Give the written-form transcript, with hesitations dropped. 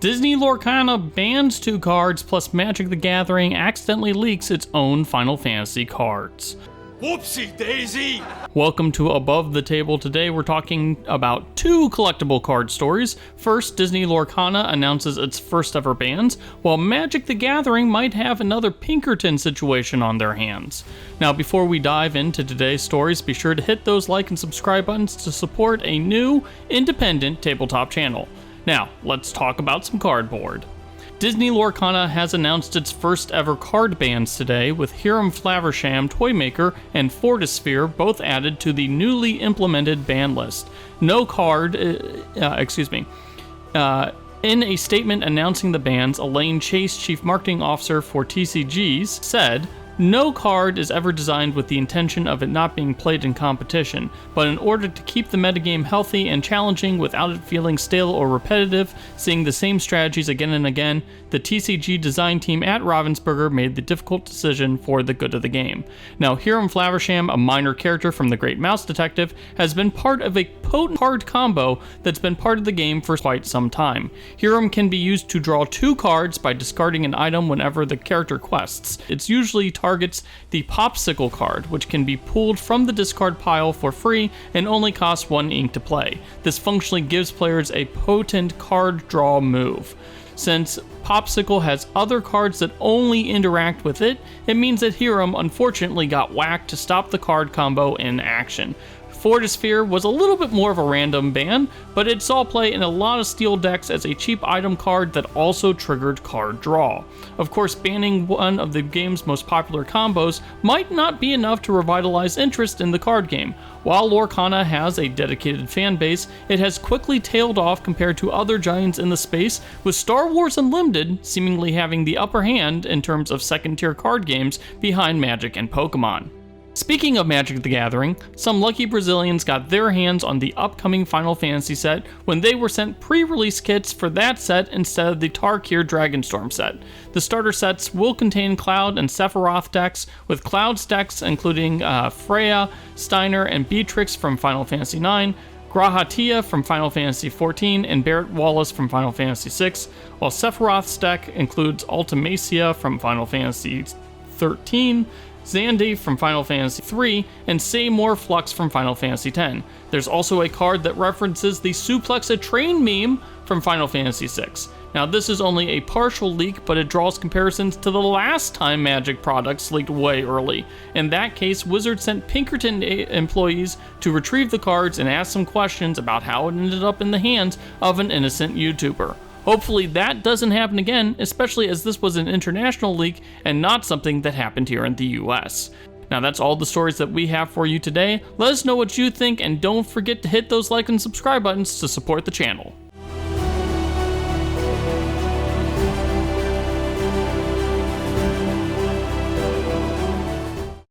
Disney Lorcana bans 2 cards, plus Magic the Gathering accidentally leaks its own Final Fantasy cards. Whoopsie daisy! Welcome to Above the Table. Today we're talking about 2 collectible card stories. First, Disney Lorcana announces its first ever bans, while Magic the Gathering might have another Pinkerton situation on their hands. Now, before we dive into today's stories, be sure to hit those like and subscribe buttons to support a new, independent tabletop channel. Now, let's talk about some cardboard. Disney Lorcana has announced its first ever card bans today, with Hiram Flaversham Toymaker and Fortisphere both added to the newly implemented ban list. In a statement announcing the bans, Elaine Chase, Chief Marketing Officer for TCGs, said, "No card is ever designed with the intention of it not being played in competition, but in order to keep the metagame healthy and challenging without it feeling stale or repetitive, seeing the same strategies again and again, the TCG design team at Ravensburger made the difficult decision for the good of the game." Now, Hiram Flaversham, a minor character from The Great Mouse Detective, has been part of a potent card combo that's been part of the game for quite some time. Hiram can be used to draw 2 cards by discarding an item whenever the character quests. It's usually targets the Popsicle card, which can be pulled from the discard pile for free and only costs 1 ink to play. This functionally gives players a potent card draw move. Since Popsicle has other cards that only interact with it, it means that Hiram unfortunately got whacked to stop the card combo in action. Fortisphere was a little bit more of a random ban, but it saw play in a lot of steel decks as a cheap item card that also triggered card draw. Of course, banning one of the game's most popular combos might not be enough to revitalize interest in the card game. While Lorcana has a dedicated fan base, it has quickly tailed off compared to other giants in the space, with Star Wars Unlimited seemingly having the upper hand in terms of second-tier card games behind Magic and Pokemon. Speaking of Magic the Gathering, some lucky Brazilians got their hands on the upcoming Final Fantasy set when they were sent pre-release kits for that set instead of the Tarkir Dragonstorm set. The starter sets will contain Cloud and Sephiroth decks, with Cloud's decks including Freya, Steiner, and Beatrix from Final Fantasy IX, Grahatia from Final Fantasy XIV, and Barrett Wallace from Final Fantasy VI, while Sephiroth's deck includes Ultimacia from Final Fantasy XIII, Xande from Final Fantasy III, and Seymour Flux from Final Fantasy X. There's also a card that references the Suplex a Train meme from Final Fantasy VI. Now, this is only a partial leak, but it draws comparisons to the last time Magic products leaked way early. In that case, Wizards sent Pinkerton employees to retrieve the cards and ask some questions about how it ended up in the hands of an innocent YouTuber. Hopefully that doesn't happen again, especially as this was an international leak and not something that happened here in the US. Now, that's all the stories that we have for you today. Let us know what you think, and don't forget to hit those like and subscribe buttons to support the channel.